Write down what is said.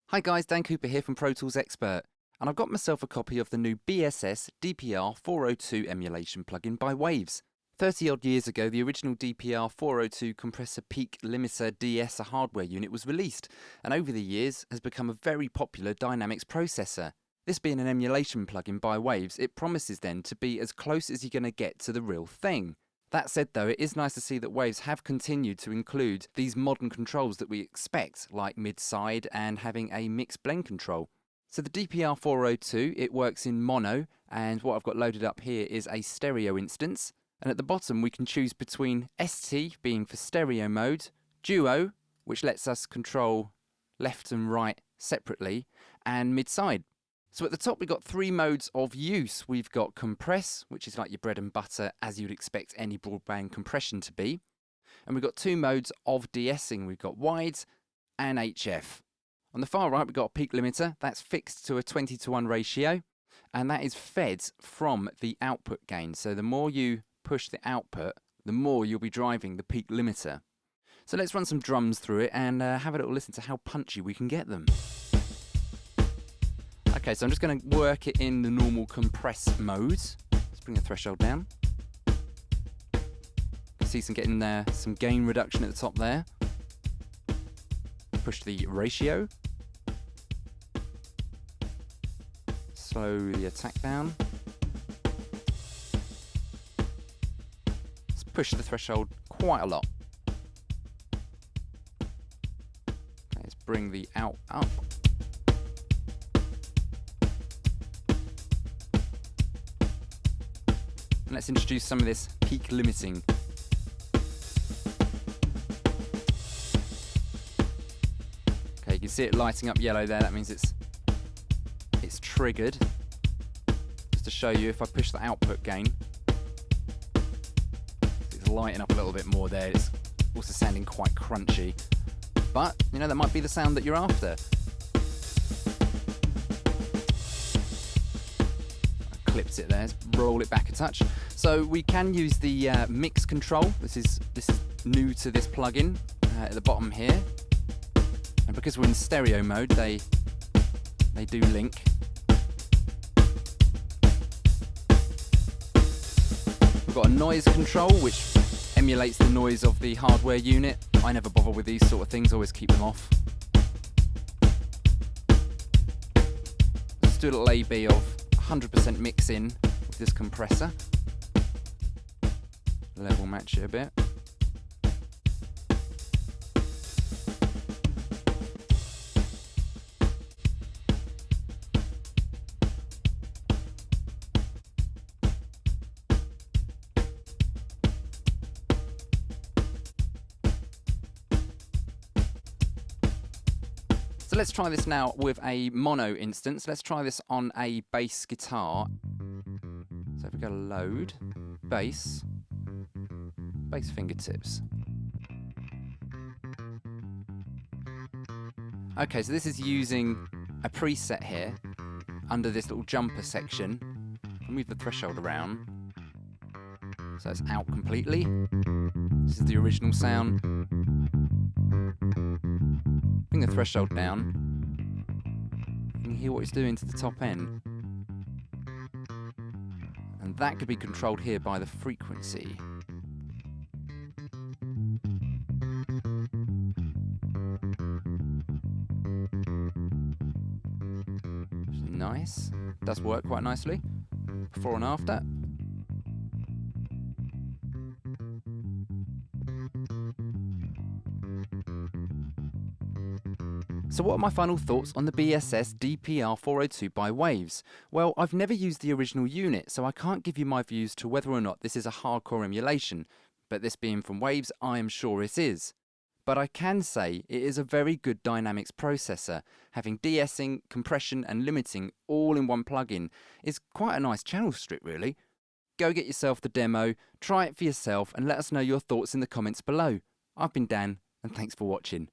Hi guys, Dan Cooper here from Pro Tools Expert, and I've got myself a copy of the new BSS DPR-402 emulation plugin by Waves. 30 odd years ago, the original DPR-402 compressor peak limiter DS hardware unit was released, and over the years has become a very popular dynamics processor. This being an emulation plugin by Waves, it promises then to be as close as you're going to get to the real thing. That said though, it is nice to see that Waves have continued to include these modern controls that we expect, like mid-side and having a mixed blend control. So the DPR-402, it works in mono, and what I've got loaded up here is a stereo instance. And at the bottom we can choose between ST, being for stereo mode, duo, which lets us control left and right separately, and mid-side. So at the top we've got three modes of use. We've got compress, which is like your bread and butter as you'd expect any broadband compression to be. And we've got two modes of de-essing. We've got wide and HF. On the far right we've got a peak limiter. That's fixed to a 20:1 ratio, and that is fed from the output gain. So the more you push the output, the more you'll be driving the peak limiter. So let's run some drums through it and have a little listen to how punchy we can get them. Okay, so I'm just going to work it in the normal compress mode. Let's bring the threshold down. You can see getting some gain reduction at the top there. Push the ratio. Slow the attack down. Let's push the threshold quite a lot. Okay, let's bring the out up. Let's introduce some of this peak limiting. Okay, you can see it lighting up yellow there. That means it's triggered. Just to show you, if I push the output gain, it's lighting up a little bit more there. It's also sounding quite crunchy, but you know, that might be the sound that you're after. I clipped it there. Let's roll it back a touch. So we can use the mix control. This is new to this plugin at the bottom here, and because we're in stereo mode, they do link. We've got a noise control which emulates the noise of the hardware unit. I never bother with these sort of things, always keep them off. Let's do a little AB of 100% mix in with this compressor. Level match it a bit. So let's try this now with a mono instance. Let's try this on a bass guitar. So if we go load, bass fingertips. Okay, so this is using a preset here under this little jumper section. I'll move the threshold around so it's out completely. This is the original sound. Bring the threshold down. You can hear what it's doing to the top end. And that could be controlled here by the frequency. Nice. Does work quite nicely. Before and after. So what are my final thoughts on the BSS DPR-402 by Waves? Well, I've never used the original unit, so I can't give you my views to whether or not this is a hardcore emulation, but this being from Waves, I am sure it is. But I can say it is a very good dynamics processor. Having de-essing, compression and limiting all in one plugin is quite a nice channel strip really. Go get yourself the demo, try it for yourself and let us know your thoughts in the comments below. I've been Dan and thanks for watching.